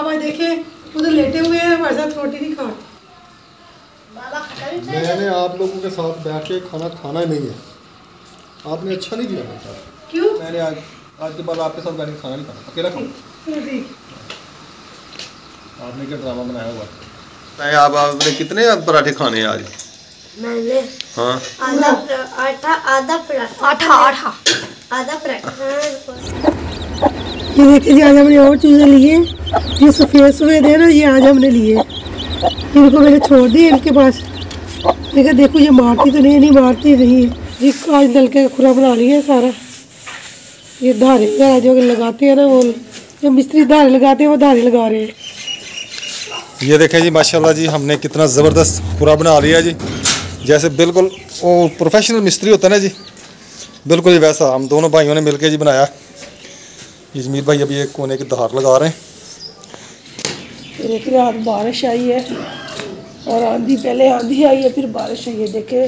भाई देखे उधर लेटे हुए हैं, हमारे साथ रोटी नहीं खा। मैंने आप लोगों के साथ बैठ के खाना खाना ही नहीं है, आपने अच्छा नहीं किया मेरे साथ। क्यों? मैंने आज के बाद आपके साथ बैठ के खाना नहीं खाना, अकेला खाऊं। आपने क्या ड्रामा बनाया हुआ? आप आपने कितने पराठे खाने हैं आज? मैंने हाँ आधा पराठा। ये देखिए जी, आज हमने और चूजे लिए, ये सफ़ेद है ना, ये आज हमने लिए। इनको मैंने छोड़ दिए इनके पास। देखा देखो ये मारती तो नहीं मारती नहीं है जी। आज नल के खुरा बना लिया है सारा। ये धारे जो लगाते हैं ना, वो जो मिस्त्री धारे लगाते हैं वो धारे लगा रहे हैं। ये देखें जी, माशाल्लाह जी, हमने कितना ज़बरदस्त खुरा बना लिया जी, जैसे बिल्कुल वो प्रोफेशनल मिस्त्री होता है ना जी, बिल्कुल ही वैसा हम दोनों भाइयों ने मिलकर जी बनाया। ये जमीर भाई अभी एक कोने की धार लगा रहे हैं। देखिए रात बारिश आई है और आंधी, पहले आंधी आई है फिर बारिश आई है। देखे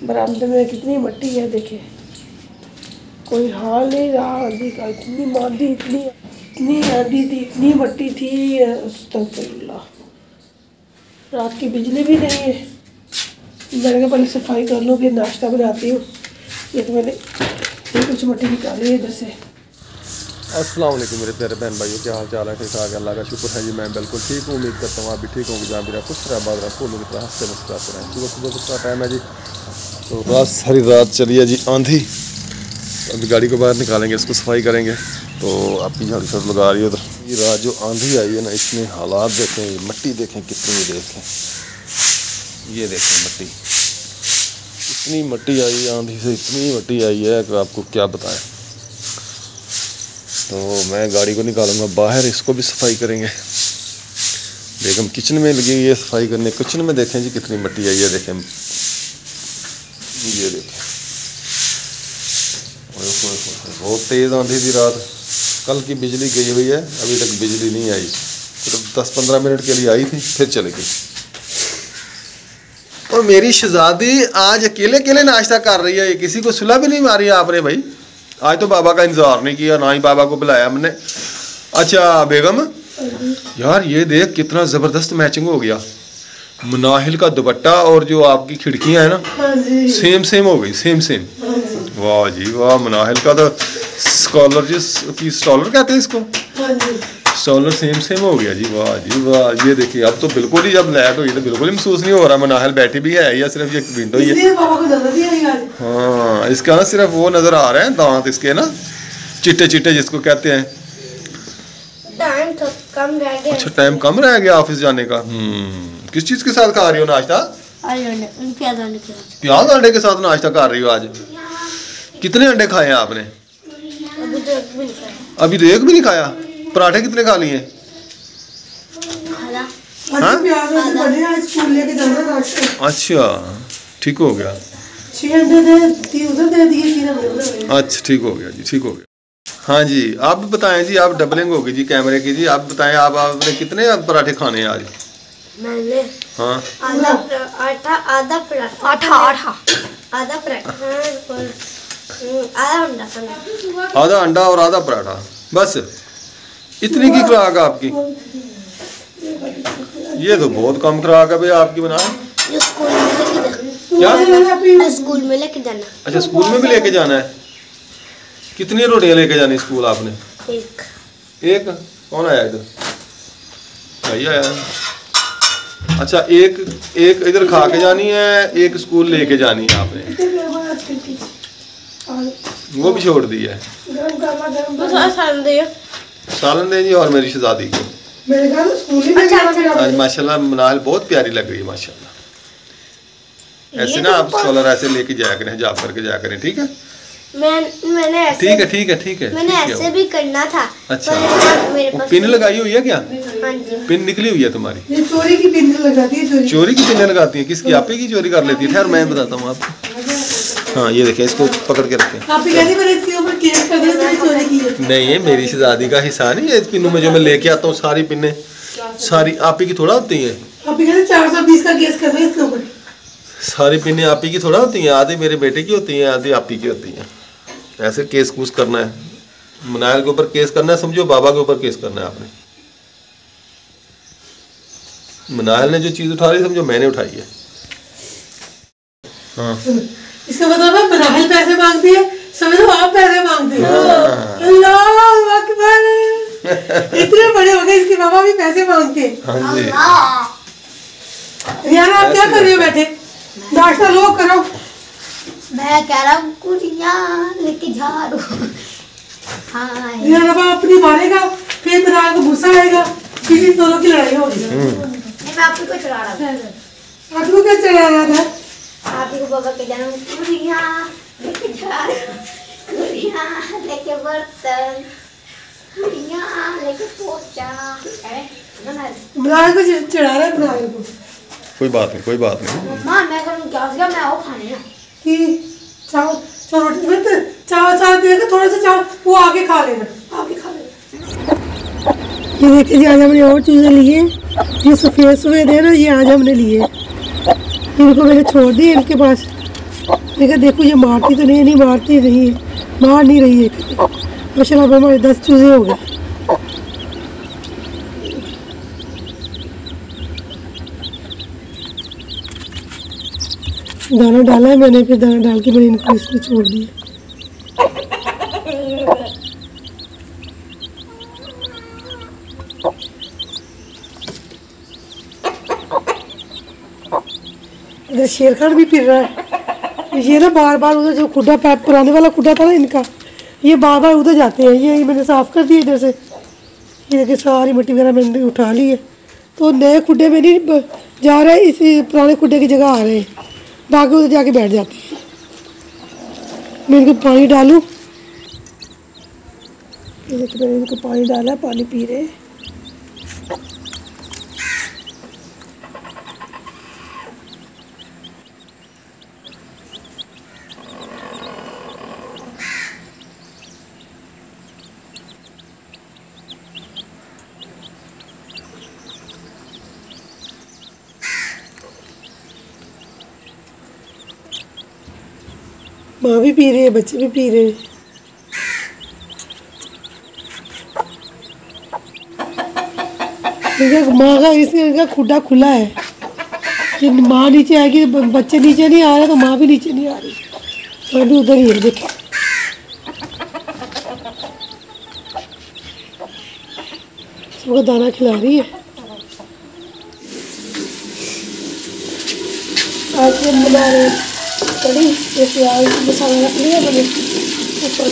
बरामदे में कितनी मिट्टी है, देखे कोई हाल नहीं रहा आंधी का। इतनी आंधी, इतनी आंधी थी, इतनी मिट्टी थी, अस्तगफिरुल्लाह। रात की बिजली भी नहीं है। मैंने कहा पहले सफाई कर लूँ फिर नाश्ता बनाती हूँ। ये तो मैंने कुछ मिट्टी निकाली है इधर से। अस्सलाम वालेकुम मेरे प्यारे बहन भाइयों, क्या हाल चाल है? ठीक ठाक, अल्लाह का शुक्र है जी, मैं बिल्कुल ठीक हूँ। उम्मीद करता हूँ आप भी ठीक होंगे। जहाँ भी खुश रहा बाद रहा फूलों की तरह हंसते मुस्कुराते रहें। सुबह का टाइम है जी, तो रात सारी रात चली है जी आंधी। अभी गाड़ी को बाहर निकालेंगे, इसको सफाई करेंगे। तो आपकी झाड़ू शाड़ू लगा रही है उधर। ये रात जो आंधी आई है ना, इसमें हालात देखें, ये मिट्टी देखें कितनी, देखें ये देखें मिट्टी, इतनी मिट्टी आई आंधी से, इतनी मिट्टी आई है कि आपको क्या बताएं। तो मैं गाड़ी को निकालूंगा बाहर, इसको भी सफाई करेंगे। बेगम किचन में लगी हुई है सफाई करने। किचन में देखें जी कितनी मिट्टी आई है, देखें ये देखें, बहुत तेज़ आंधी थी रात। कल की बिजली गई हुई है, अभी तक बिजली नहीं आई। सिर्फ 10-15 मिनट के लिए आई थी, फिर चली गई। और मेरी शहजादी आज अकेले अकेले नाश्ता कर रही है, किसी को सुलह भी नहीं मारी आपने भाई। आज तो बाबा का इंतजार नहीं किया, ना ही बाबा को बुलाया हमने। अच्छा बेगम यार, ये देख कितना ज़बरदस्त मैचिंग हो गया। मुनाहिल का दुपट्टा और जो आपकी खिड़कियां हैं ना, सेम हो गई, सेम। वाह जी वाह, मुनाहिल का तो स्कॉलर की स्टॉलर कहते हैं इसको, स्टॉलर सेम हो गया जी। वाह जी वाह, ये देखिए अब तो बिल्कुल ही, जब लाइट हुई तो बिल्कुल ही महसूस नहीं हो रहा मुनाहिल बैठी भी है या सिर्फ ये विंडो ही है। हाँ, इसका ना सिर्फ वो नजर आ रहे हैं दांत इसके ना, चिट्टे जिसको कहते हैं। टाइम तो कम रह गया। अच्छा टाइम कम रह गया ऑफिस जाने का। किस चीज के साथ खा रही हो नाश्ता? प्याज अंडे के साथ नाश्ता कर रही हो आज? कितने अंडे खाए हैं आपने? अभी तो एक भी नहीं खाया। पराठे कितने खा लिए? अच्छा ठीक हो गया। अच्छा ठीक हो गया जी, ठीक हो गया। हाँ जी, आप बताएं जी, आप डबलिंग होगी जी कैमरे की जी। आप बताएं आपने कितने पराठे खाने हैं आज? मैंने हाँ आधा अंडा और आधा पराठा, बस इतनी की खुराक आपकी? ये तो बहुत कम खुराक है भाई आपकी। बना क्या स्कूल में लेके जाना? अच्छा स्कूल में भी लेके जाना है। कितनी रोटियां लेके जानी स्कूल आपने? एक। कौन आया इधर? भाई आया। अच्छा एक इधर खा के जानी है, एक स्कूल लेके जानी है आपने। वो भी छोड़ दी है। सालन दे जी। और मेरी शहजादी को आज माशाल्लाह मुनाहिल बहुत प्यारी लग रही है माशाल्लाह। ऐसे ना आप स्कॉलर ऐसे लेके जाया करें, हिजाब करके जाया करें, ठीक है? मैंने ऐसे, ठीक है मैंने ऐसे भी करना था। अच्छा पिन लगाई हुई है क्या? हाँ जी। पिन निकली हुई है तुम्हारी? ये चोरी की पिन लगाती है। चोरी की पिन लगाती है? किसकी? आपे की चोरी कर लेती है? खैर मैं बताता हूँ आपको। हाँ ये देखें, इसको पकड़ के रखें। नहीं ये मेरी शहजादी का हिस्सा नहीं है। इस पिनों में जो मैं लेके आता हूँ सारी पिने सारी आप ही की थोड़ा होती है। 420 का केस कर रहे हैं इसके ऊपर। सारी पिने आप ही की थोड़ा होती हैं, आधी मेरे बेटे की होती हैं, आधी आप ही की होती हैं। ऐसे केस कूस करना है, मुनाहिल के ऊपर केस करना है, समझो बाबा के ऊपर केस करना है आपने। मनायल ने जो चीज़ उठा ली समझो मैंने उठाई है। हाँ इसका मतलब है मनायल पैसे मांगती है, समझो आप पैसे मांगते हो। अल्लाह अकबर, इतने बड़े हो गए इसके मामा भी पैसे मांगते हैं। हाँ जी। रियाना आप क्या कर रहे हो बैठे? नाश्ता लो करो। मैं कह रहा हूँ कुड़िया लेके जा रहा हूँ। हाँ रियाना बाप अपनी मारेगा, फिर मनायल को गुस्सा आएगा, फिर इन दोनों की लड़ाई होगी। मैं आप ही को चढ़ा रहा हूँ। आपको क्या चढ़ा रहा था? आप ही को बाबा के जाना कुड़िया लेके जा रहा हूँ, कुड़िया लेके बर्तन, कुड़िया लेके पोचा। मनायल को चढ़ा रहा है मनायल को। कोई बात नहीं, कोई बात नहीं। मम्मा मैं करूँ क्या उसका, मैं वो खाने हैं कि चावल चावल में तो चावल साथ देगा, थोड़ा सा चावल वो आगे खा लेना, आगे खा लेना। ये देखिए जी, आज हमने और चूजे लिए, ये सफ़ेद सफ़ेद है ना, ये आज हमने लिए। इनको मैंने छोड़ दिया इनके पास। देखा देखो ये मारती तो नहीं मारती नहीं है, मार नहीं रही है। माशाल्लाह हमारे 10 चूजे हो गए। दाना डाला है मैंने, फिर दाना डाल के मैंने इनको इसमें छोड़ दिया। इधर शेरखान भी फिर रहा है। ये ना बार बार उधर जो खुड्डा पुराने वाला खुड्डा था ना इनका, ये बार बार उधर जाते हैं। ये मैंने साफ़ कर दिया इधर से। ये देखिए सारी मिट्टी वगैरह मैंने उठा ली है, तो नए खुड्डे में नहीं जा रहे हैं, इसी पुराने खुड्डे की जगह आ रहे हैं, बाकी उधर जाके बैठ जाते हैं। मैं इनको पानी डालूं, ये देखिए मैंने इनको पानी डाला, पानी पी रहे हैं। माँ भी पी रही है, बच्चे भी पी रहे हैं। माँ का इसका खुड्डा खुला है कि माँ नीचे आएगी, बच्चे नीचे नहीं आ रहे तो माँ भी नीचे नहीं आ रही, माँ भी उधर ही है। देखिए सबको दाना खिला रही है। आज हम बना रहे हैं कड़ी, जैसे आज मसाला रख लिया मैंने ऊपर,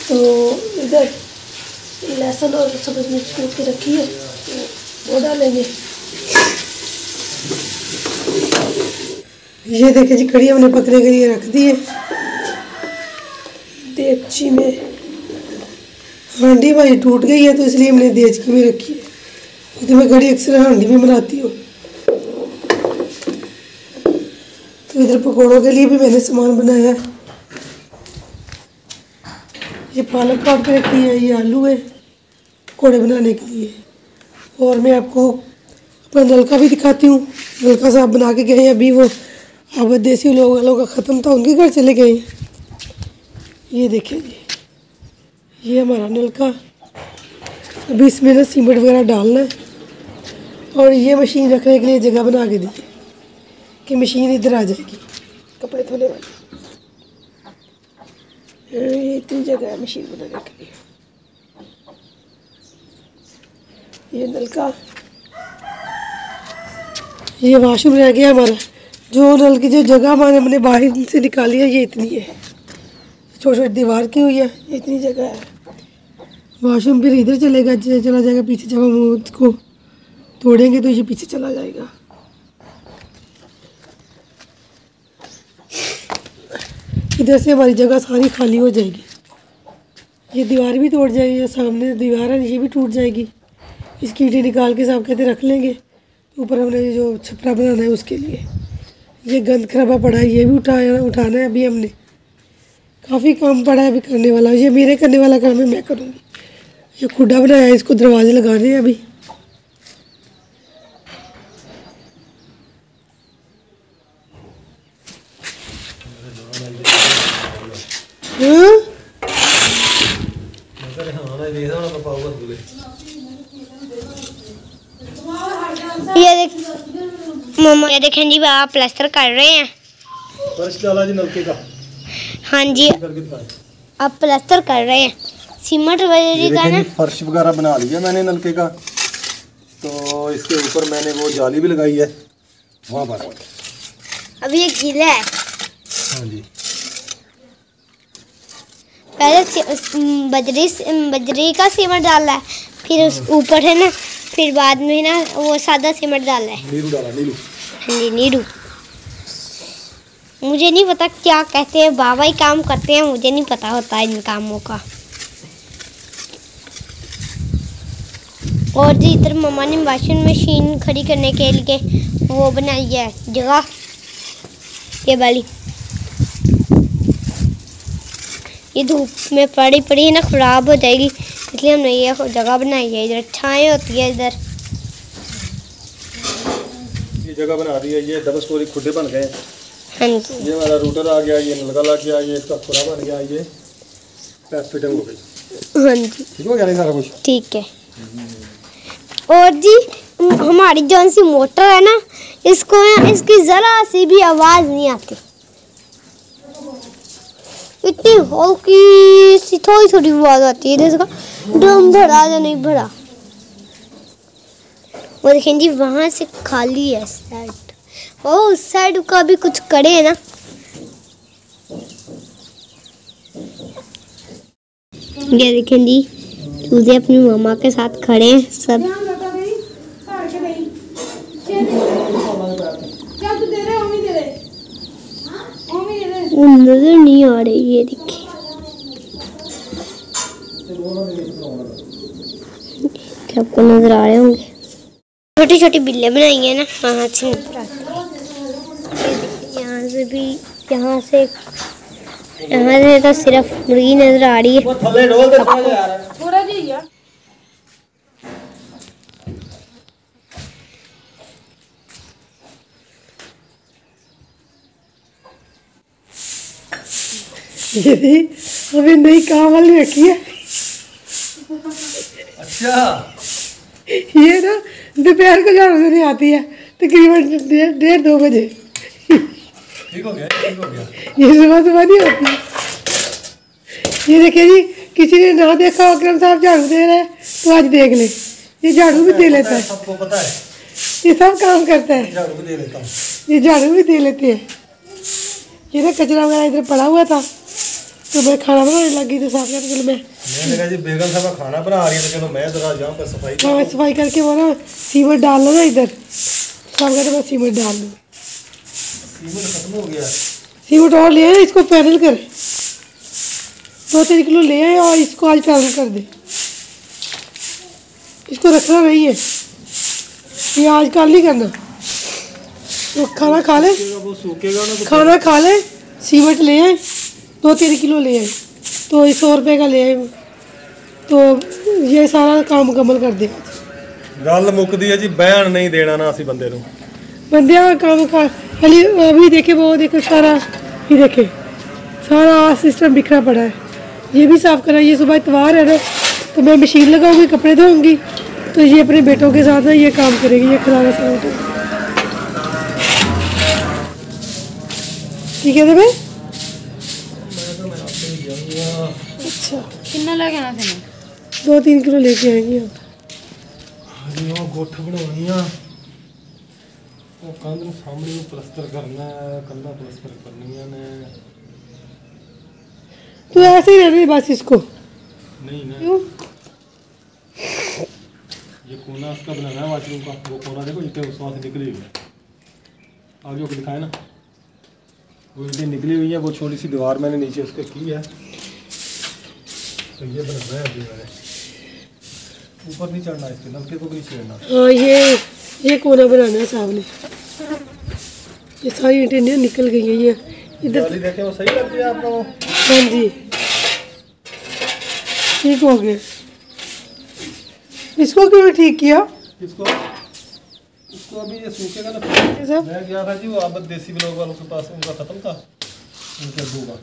तो इधर लहसुन और सब्ज़ मिर्च कूट के रखी है, तो वो डालेंगे। ये देखिए जी कड़ी हमने पकने के लिए रख दी है देगची में। हांडी हमारी टूट गई है तो इसलिए हमने देगची में रखी है। तो मैं कड़ी अक्सर हांडी में बनाती हूँ। तो इधर पकौड़ों के लिए भी मैंने सामान बनाया है। ये पालक काट के रखी है, ये आलू है पकौड़े बनाने के लिए। और मैं आपको अपना नलका भी दिखाती हूँ। नलका साहब बना के गए, अभी वो अब देसी लोग वालों का ख़त्म था, उनके घर चले गए। ये देखें जी, ये हमारा नलका। अभी इसमें ना सीमेंट वगैरह डालना है, और ये मशीन रखने के लिए जगह बना के दी है कि मशीन इधर आ जाएगी कपड़े धोने वाली। ये इतनी जगह है मशीन बनाने के लिए। ये नलका, ये वॉशरूम रह गया हमारा। जो नल की जो जगह हमने बाहर से निकाली है, ये इतनी है, छोटी छोटी दीवार की हुई है, ये इतनी जगह है। वॉशरूम फिर इधर चलेगा, चला जाएगा पीछे। जब हम उसको तोड़ेंगे तो ये पीछे चला जाएगा। इधर से हमारी जगह सारी खाली हो जाएगी। ये दीवार भी तोड़ जाएगी, जो सामने दीवार है ये भी टूट जाएगी। इसकी ईंटें निकाल के साफ कहते रख लेंगे। ऊपर हमने जो छपरा बनाना है उसके लिए। ये गंद खराबा पड़ा है, ये भी उठाना है। अभी हमने काफ़ी काम पड़ा है अभी करने वाला। ये मेरे करने वाला काम है, मैं करूँगी। ये खुड्डा बनाया है, इसको दरवाजे लगाने हैं अभी। ये देख मम्मा, ये देखें जी बाबा प्लास्टर कर रहे हैं। फर्श डाला जी नलके का। हाँ जी, अब प्लास्टर कर रहे हैं सीमेंट वगैरह का ना। फर्श वगैरह बना लिया मैंने नलके का, तो इसके ऊपर मैंने वो जाली भी लगाई है वहाँ पर। अब ये गीला है। हाँ जी, पहले बजरी का सीमेंट डाला है, फिर उस ऊपर है ना, फिर बाद में ना वो सादा सीमेंट डाला है। नीरू डाला, नीरू। हाँ जी, नीरू। मुझे नहीं पता क्या कहते हैं, बाबा ही काम करते हैं, मुझे नहीं पता होता इन कामों का। और जी इधर मम्मा ने वॉशिंग मशीन खड़ी करने के लिए वो बनाई है जगह, ये वाली। ये धूप में पड़ी पड़ी है ना, खराब हो जाएगी, इसलिए हमने ये जगह बनाई है। इधर छाएं होती है इधर। ये जगह बना दी है, ये डबल स्टोरी खुडे बन गए। हाँ जी, ये हमारा रूटर आ गया, ये नलका लग गया, ये इसका खुरा बन गया, ये पैप फिटिंग हो गई। हाँ जी, ठीक हो गया नहीं सारा कुछ? ठीक है। और जी हमारी जौन सी मोटर है ना, इसकी जरा सी भी आवाज नहीं आती, इतनी हल्की सी थोड़ी थोड़ी आवाज आती है। इसका ड्रम भरा या नहीं भरा। वो देखें जी वहां से खाली है साइड, और उस साइड का भी कुछ करे ना। ये देखें जी मुझे अपनी मम्मा के साथ खड़े हैं सब। वो नजर नहीं आ रही, ये देखिए। आपको नजर आ रहे होंगे, छोटी छोटी बिल्ले बनाई है ना, वहाँ से नजर आती है। यहाँ से भी, यहाँ से तो सिर्फ मुर्गी नजर आ रही है। ये भी अभी नई काम वाली रखी है। अच्छा, ये ना दोपहर को झाड़ू देने आती है तकरीबन 1:30-2 बजे। ठीक हो गया, ठीक हो गया। ये सुबह नहीं होती। ये देखिए जी, किसी ने ना देखा अकरम साहब झाड़ू दे रहे हैं तो आज देख ले, ये झाड़ू भी दे लेता है। सबको पता है, ये सब काम करता है। झाड़ू भी दे लेता हूँ। ये झाड़ू भी दे लेते हैं। ये ना कचरा वगैरह इधर पड़ा हुआ था, तो मैं खाना बनाने लगी तो साफ करके मैंने कहा जी बेगम साहब खाना बना रही है, तो चलो मैं जरा यहाँ पर सफाई। हाँ, सफाई करके वो ना सीमेंट डाल लो ना इधर, सब कहते मैं सीमेंट डाल लूँ। सीमेंट खत्म हो गया। सीमेंट और ले आए, इसको पैनल करें, 2-3 किलो ले आए और इसको आज पैनल कर दे। इसको रखना नहीं है, ये आज कल नहीं करना। तो खाना खा ले, वो सूखेगा ना, तो खाना खा ले, सीमेंट ले आए 2-3 किलो ले आए, तो 100 रुपये का ले आए, तो ये सारा काम मुकम्मल कर दे। गल मुकदी है जी, बहन नहीं देना ना असी बंदे नूं। बंदे का काम का खाली अभी देखे, वो देखो सारा, ये देखे सारा सिस्टम बिखरा पड़ा है। ये भी साफ़ करा। ये सुबह इतवार है ना, तो मैं मशीन लगाऊंगी, कपड़े धोऊंगी, तो ये अपने बेटों के साथ ना ये काम करेगी। ये खराब है, ठीक है भाई। अच्छा, कितना लगे ना थे 2-3 किलो लेके आएंगे आप। वो गोठ बनानी है, वो कंध नूं सामने प्लस्तर करना है, कंधा प्लस्तर करनी है ने। तो ऐसे ही रहने बस इसको। नहीं ना, क्यों? ये कोना इसका बनाना है वाशरूम का। वो कोना देखो, ईंटें उस वहाँ से निकली हुई है, आगे को दिखाए ना, वो ईंटें निकली हुई है। वो छोटी सी दीवार मैंने नीचे उसके की है, तो ये बनाना है। अभी मैंने ऊपर नहीं चढ़ना, इसके नलके को भी नहीं छेड़ना। हाँ, ये कोना बनाना है सामने। ये सारी ईंटें निकल गई हैं। ये इधर देखें, वो सही लग गया आपका वो? हाँ जी, ठीक हो गया। इसको क्यों ठीक किया? इसको अभी ये सूखेगा ना। सब मैं गया था जी, वो आबद देसी ब्लॉग वालों के पास, उनका ख़त्म था, उनके अब्बू का,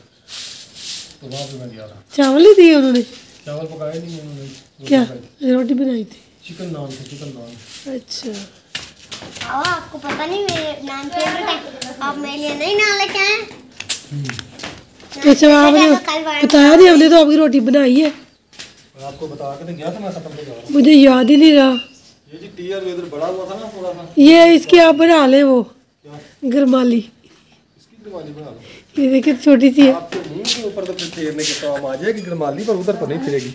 तो वहाँ पे मैं गया था। चावल ही दिए उन्होंने? चावल पकाए नहीं उन्होंने। क्या रोटी बनाई थी? चिकन नान थे, चिकन नान। अच्छा, आपको पता नहीं मेरे नान फेवरेट है, आप मेरे लिए नहीं नान लेके आए। अच्छा आपने बताया नहीं, हमने तो आपकी रोटी बनाई है। आपको बता के तो गया था मैं खत्म कर रहा। मुझे याद ही नहीं रहा। ये जी टीयर इधर बड़ा हुआ था ना थोड़ा सा, ये इसके आप बना ले वो गरमाली, इसकी गरमाली बना लो। ये देखिए छोटी सी है। आपके मुंह के ऊपर तो फिर फेरने के काम आ जाएगी गरमाली, पर उधर तो नहीं फिरेगी।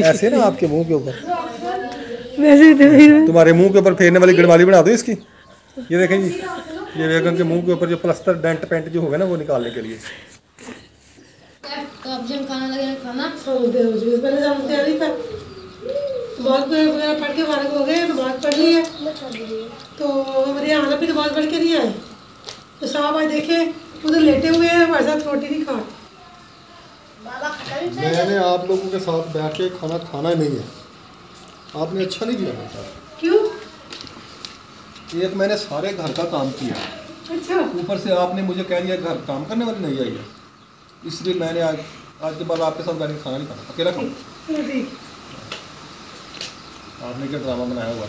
ऐसे ना आपके मुंह के ऊपर, वैसे तो तुम्हारे मुंह के ऊपर फेरने वाली गरमाली बना दो इसकी। ये देखें जी, ये बेगम के मुंह के ऊपर जो प्लास्टर डेंट पेंट जो होगा ना वो निकालने के लिए। तो अब जब खाना लगे खाना पहले हम तैयारी कर, नमाज वगैरह पढ़ के फारिग हो गए, नमाज पढ़ ली है। तो हमारे यहाँ आना भी नमाज पढ़ के नहीं आए, तो साहब आज देखे उधर लेटे हुए हैं, हमारे साथ रोटी नहीं खा। मैंने आप लोगों के साथ बैठ के खाना खाना ही नहीं है, आपने अच्छा नहीं किया मेरे साथ। क्यों? एक मैंने सारे घर का काम किया, अच्छा ऊपर से आपने मुझे कह दिया घर काम करने वाली नहीं आई है, इसलिए मैंने आज के बाद आपके साथ बैठ के खाना नहीं खाना, अकेला खाऊं। आपने क्या ड्रामा बनाया हुआ,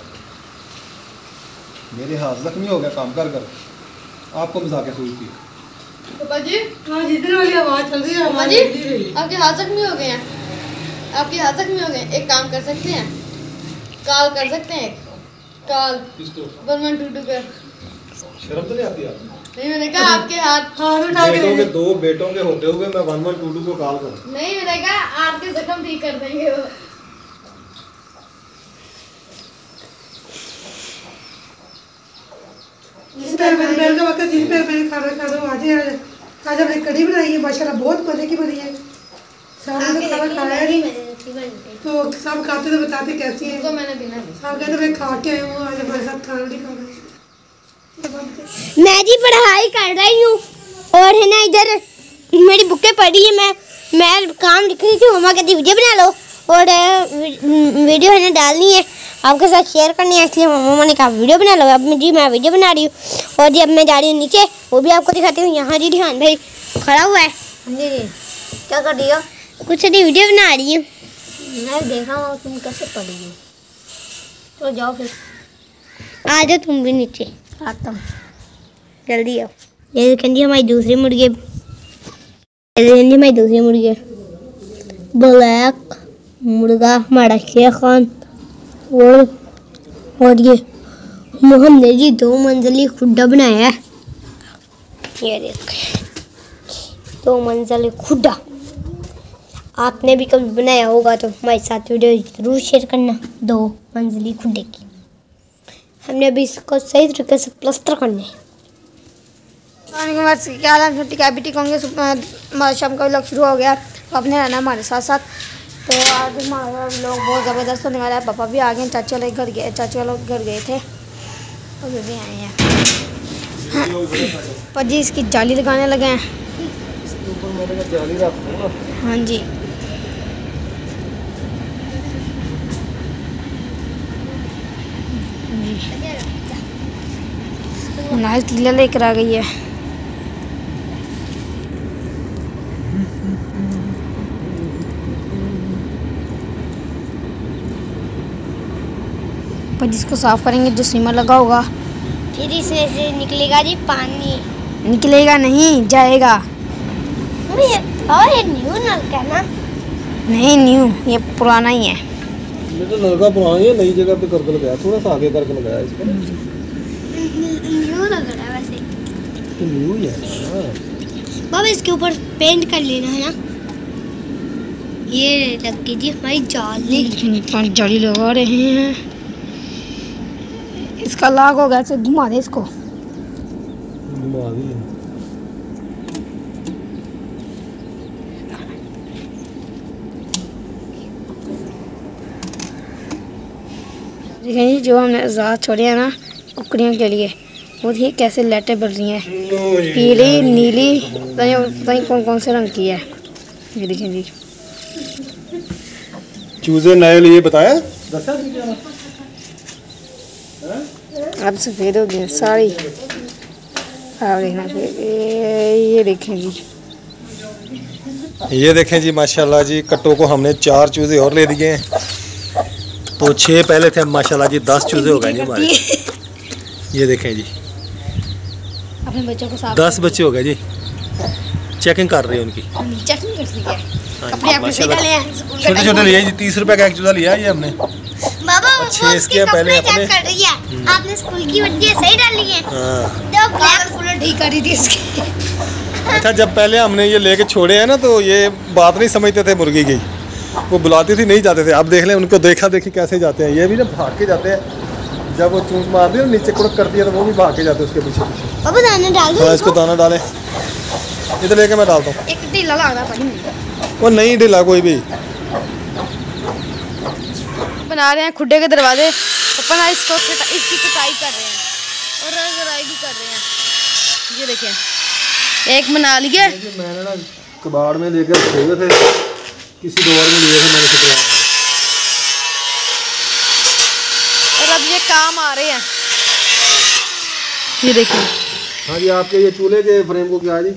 मेरे हाथ जख्मी हो गया काम कर कर, आपको मजाक सोचती है। पापा जी, हाँ जिधर वाली आवाज़ चल रही है, पापा जी आपके हाथ जख्मी हो गए हैं, आपके हाथ जख्मी हो गए। एक काम कर सकते हैं, कॉल कर सकते हैं, कॉल 1122 कर। शर्म तो नहीं आती आपको? नहीं मैंने कहा आपके हाथ बेटों के 2 बेटों के होते हुए मैं 1122 को कॉल करूं? नहीं, मैंने कहा आपके जख्म ठीक कर देंगे वो। जिस टाइम मैंने बैल का वक्त, जिस टाइम मैंने खाना खाना आज हमने कढ़ी बनाई है, माशाल्लाह बहुत मजे की बनी है। सारे ने खाना खाया नहीं, तो सब खाते तो बताते कैसी है। तो मैंने बिना सब कहते मैं खा के आई हूँ, आज हमारे साथ खाना नहीं खाना। मैं जी पढ़ाई कर रही हूँ और है ना इधर मेरी बुकें पढ़ी है, मैं काम लिख रही थी। मम्मा कहती वीडियो बना लो और वीडियो है ना डालनी है, आपके साथ शेयर करनी है, इसलिए मम्मा ने कहा वीडियो बना लो। अब जी मैं वीडियो बना रही हूँ और जी अब मैं जा रही हूँ नीचे, वो भी आपको दिखाती हूँ। यहाँ जी ध्यान भाई खड़ा हुआ है। जी जी क्या कर रही हो? कुछ नहीं, वीडियो बना रही हूँ। मैं देखा हूँ तुम कैसे पढ़ी हो, तो जाओ फिर आ जाओ तुम भी नीचे। आता हूँ, जल्दी आओ। ये देखें जी हमारी दूसरी मुर्गी, ब्लैक मुर्गा हमारा शेर खान। और ये हमने जी 2 मंजिली खुड्डा बनाया है। ये देखें 2 मंजिली खुड्डा, आपने भी कभी बनाया होगा तो हमारे साथ वीडियो जरूर शेयर करना। 2 मंजिली खुड्डे की हमने अभी इसको सही तरीके से प्लास्टर करना है। क्या हाल है? छुट्टी कैबिटी होंगे, शाम का व्लॉग शुरू हो गया, तो आपने रहना हमारे साथ साथ। तो आज हमारा व्लॉग बहुत ज़बरदस्त होने वाला है। पापा भी आ गए, चाचा लोग घर गए, चाचा लोग घर गए थे, अभी भी आए हैं। पर जी इसकी जाली लगाने लगे हैं। हाँ जी नाल तीला लेकर आ गई है। पर जिसको साफ करेंगे जो सीमर लगा होगा, फिर इसमें से निकलेगा जी पानी। निकलेगा नहीं, जाएगा। और ये न्यू नलका ना? नहीं न्यू, ये पुराना ही है। ये तो नलका पुराना ही है, नई जगह पे करके लगाया, थोड़ा सा आगे करके लगाया इसको। न्यू लग रहा है वैसे तो न्यू ही है। बाबा इसके ऊपर पेंट कर लेना है ना। ये लग गई जी हमारी जाली, जाली लगा रहे हैं। इसका लाग होगा, ऐसे घुमा दे इसको। घुमा दी देखें जो हमने रात छोड़े हैं ना कुकड़ियों के लिए, वो देखिए कैसे लाइटें बढ़ रही हैं, पीली नीली, पता नहीं कौन कौन से रंग की है। ये देखें जी चूजे नए लिए बताया, अब सफ़ेद हो गई सारी। अब देखना फिर ये देखें जी माशाल्लाह जी, कट्टों को हमने 4 चूजे और ले दिए हैं, तो 6 पहले थे, माशाल्लाह जी 10 चूजे हो गए जी हमारे। ये देखें जी, अपने बच्चों को साफ 10 बच्चे हो गए जी। चेकिंग कर रही है उनकी, चेकिंग कर रही है। कपड़े आपने सही डाले हैं, छोटे छोटे लिए जी। 30 रुपए का एक जूता लिया है ये हमने। बाबा वो अच्छे इसके पहले अपने कर रही है। आपने स्कूल की वर्दियां सही डाली है। हाँ। तो ब्लैक फुल ठीक कर रही थी इसकी। अच्छा, जब पहले हमने ये लेके छोड़े हैं ना तो ये बात नहीं समझते थे मुर्गी की, वो बुलाती थी नहीं जाते थे। अब देख लें उनको, देखा देखी कैसे जाते हैं। ये भी ना भाग के जाते हैं, जब वो चूंच मारती है नीचे कुड़क करती है तो वो भी भाग के जाते हैं उसके पीछे पीछे। बाबा दाना डाल दो। हाँ, इसको दाना डालें, इधर लेके मैं डालता हूँ। एक ढीला लग रहा पानी वो नहीं ढीला कोई भी। बना रहे हैं खुड्डे के दरवाजे। अपन इसको इसकी कटाई कर रहे हैं और गराई भी कर रहे हैं। ये देखिए, एक बना लिए। मैंने ना कबाड़ में लेकर रखे हुए थे, किसी दौर में लिए थे मैंने शुक्रिया। और अब ये काम आ रहे हैं। ये देखिए। हाँ जी, आपके ये चूल्हे के फ्रेम को क्या है जी?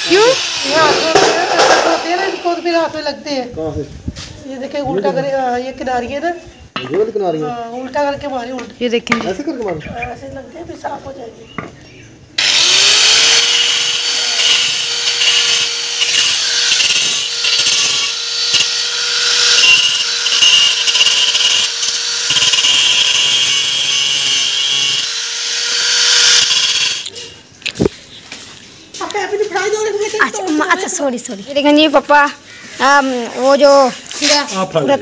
क्यों? फिर हाथ में लगते हैं। कहाँ से? ये देखें उल्टा करे, ये किनारी है ना, ये वाली किनारी है। उल्टा करके मारे, उल्टा ये देखें, ऐसे करके मारो। ऐसे लगते हैं फिर साफ हो जाएगी। अच्छा सॉरी ये देखें जी पापा, वो जो पूरा था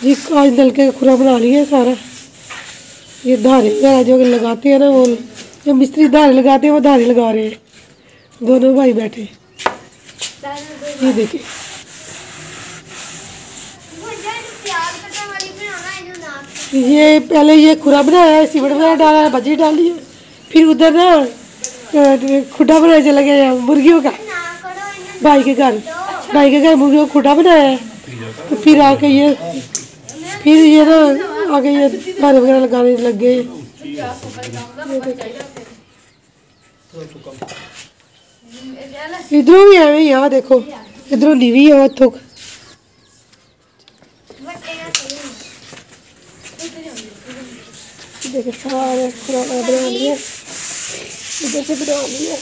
जी, कांच नलके का खुरा बना लिया सारा। ये धारे वगैरह जो लगाते हैं ना, वो जो मिस्त्री धारे लगाते हैं वो धारे लगा रहे हैं। दोनों भाई बैठे, ये देखिए। ये पहले ये खुरा बनाया है, सीमेंट वगैरह डाला है, बजी डाली है। फिर उधर ना खुड्डा बनाया चला गया मुर्गियों का। भाई के घर मुर्गियों का खुड्डा बनाया है। तो फिर आके ये ना आगे ये धारे वगैरह लगाने लग गए। इधरों भी है, यहाँ देखो, इधरों नीवी है थोक। देखो सारे खुराना बना लिए, इधर से बना लिया।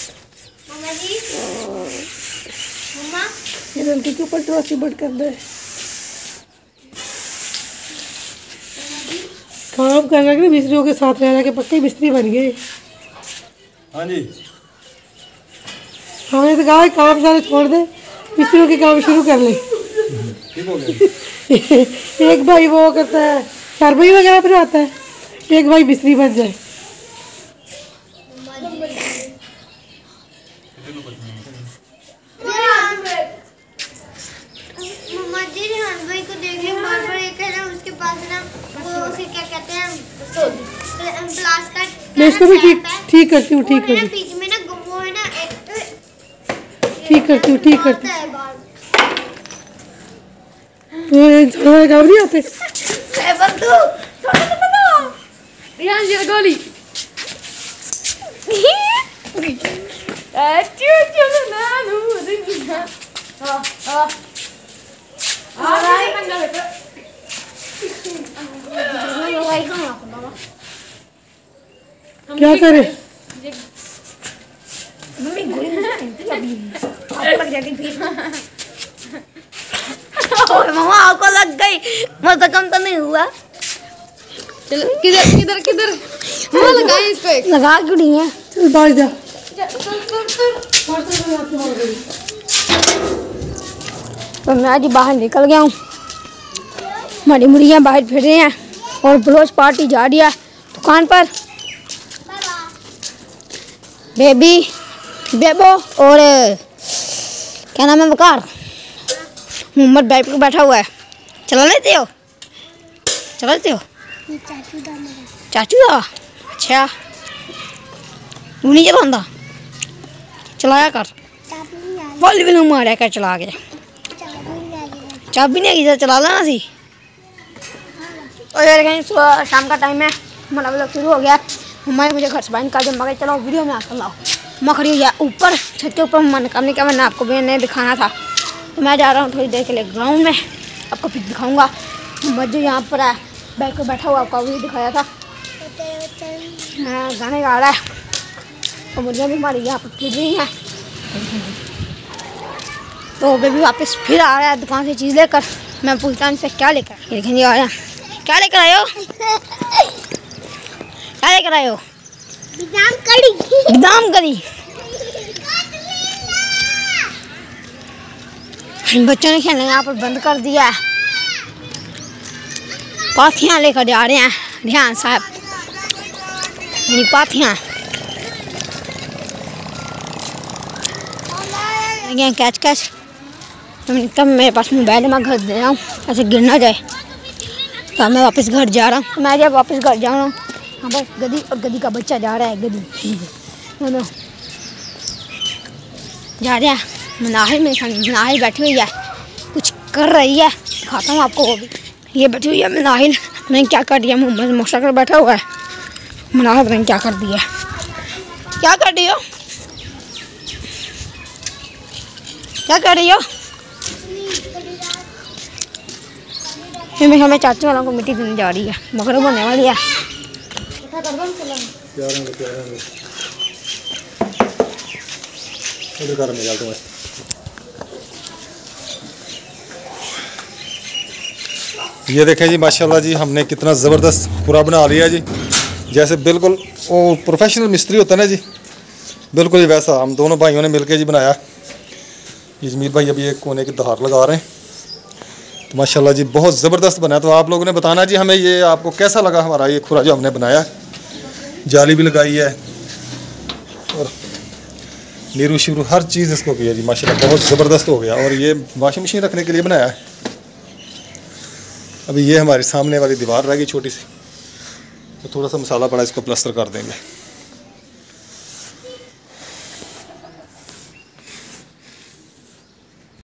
इधर उनके ऊपर ट्रॉसी बट कर दे। काम कर रहे हैं मिस्त्रियों के साथ रह के पक्के मिस्त्री बन गए। हाँ जी, हमने तो कहा काम सारे छोड़ दे, मिस्त्रियों के काम शुरू कर ले। ठीक हो गया। एक भाई वो करता है, शरबई वगैरह बनाता है, एक भाई मिस्त्री बन जाए। मैं इसको भी ठीक करती हूँ, ठीक करती हूँ, ठीक करती हूँ। तो इंसान काम नहीं आते। गोली क्या करे? मामा आपको लग गई, मुझे कम तो नहीं हुआ। चलो किधर मामा लगाए इस पे, लगा क्यों नहीं है? चल बाहर जा। तो मैं आज बाहर निकल गया हूँ। हमारी मुर्गियाँ बाहर फिर रही हैं और ब्लाउज पार्टी जा रही है दुकान पर। बेबो और क्या नाम है बकार, मोहम्मद बाइक पे बैठा हुआ है। चला लेते हो? चाचू दा? अच्छा, तू नहीं चलाता? चलाया कर, बोल भी मारा कर चला के। चाबी नहीं आई, चला लेना सी। और यार कहीं शाम का टाइम है, हमारा व्लॉग शुरू हो गया। हमारे मुझे घर से बाहर निकाल दिया, मगर चलो वीडियो में आपको लाओ। मैं खड़ी हुई ऊपर छत के ऊपर, मन काम नहीं किया, मैंने आपको भी नहीं दिखाना था। तो मैं जा रहा हूँ थोड़ी देर के लिए ग्राउंड में, आपको फिर दिखाऊंगा। मज्जू यहाँ पर है, बैठ पर बैठा हुआ, आपका भी दिखाया था। गाने गा रहा है और मुर्गियाँ भी हमारी यहाँ पर फिर रही हैं। तो बेबी वापस फिर आ रहा है दुकान से चीज़ लेकर। मैं पूछता हूँ इनसे क्या लेकर, ये देखेंगे आया, क्या लेकर आए हो? क्या लेकर आए हो? बादाम कड़ी। बादाम कड़ी। बच्चों ने खेलना यहाँ पर बंद कर दिया है। पाथियाँ लेकर जा रहे हैं ध्यान साहब, मेरी पाथियाँ कैच कैच। तब मेरे पास मोबाइल है, मैं घर दे रहा हूँ, ऐसे गिर ना जाए। तो मैं वापस घर जा रहा हूँ। मैं जब वापस घर जा रहा हूँ, हाँ बस गधी और गधी का बच्चा जा रहा है, गधी दोनों जा रहे हैं। मनाहिल मेरे सामने, मनाहिल बैठी हुई है, कुछ कर रही है, दिखाता हूँ आपको वो भी। ये बैठी हुई है मनाहिल, मैंने क्या कर दिया, मोहम्मद मोशरफ बैठा हुआ है, मनाहिल मैंने क्या कर दिया। क्या कर रही हो? क्या कर रही हो? मैं हमें चाचू वालों को मिट्टी देने जा रही है, मगरब होने वाली है। ये देखें जी माशाल्लाह जी, हमने कितना ज़बरदस्त पूरा बना लिया जी, जैसे बिल्कुल वो प्रोफेशनल मिस्त्री होता है ना जी, बिल्कुल ही वैसा हम दोनों भाइयों ने मिलकर जी बनाया। ये जमीर भाई अभी एक कोने की धार लगा रहे हैं, तो माशाल्लाह जी बहुत ज़बरदस्त बना। तो आप लोगों ने बताना जी हमें ये आपको कैसा लगा हमारा ये खुरा जो हमने बनाया। जाली भी लगाई है और नीरू शिरू हर चीज़ इसको किया जी, माशाल्लाह बहुत ज़बरदस्त हो गया। और ये वॉशिंग मशीन रखने के लिए बनाया है। अभी ये हमारी सामने वाली दीवार रह गई छोटी सी, तो थोड़ा सा मसाला पड़ा, इसको प्लास्टर कर देंगे।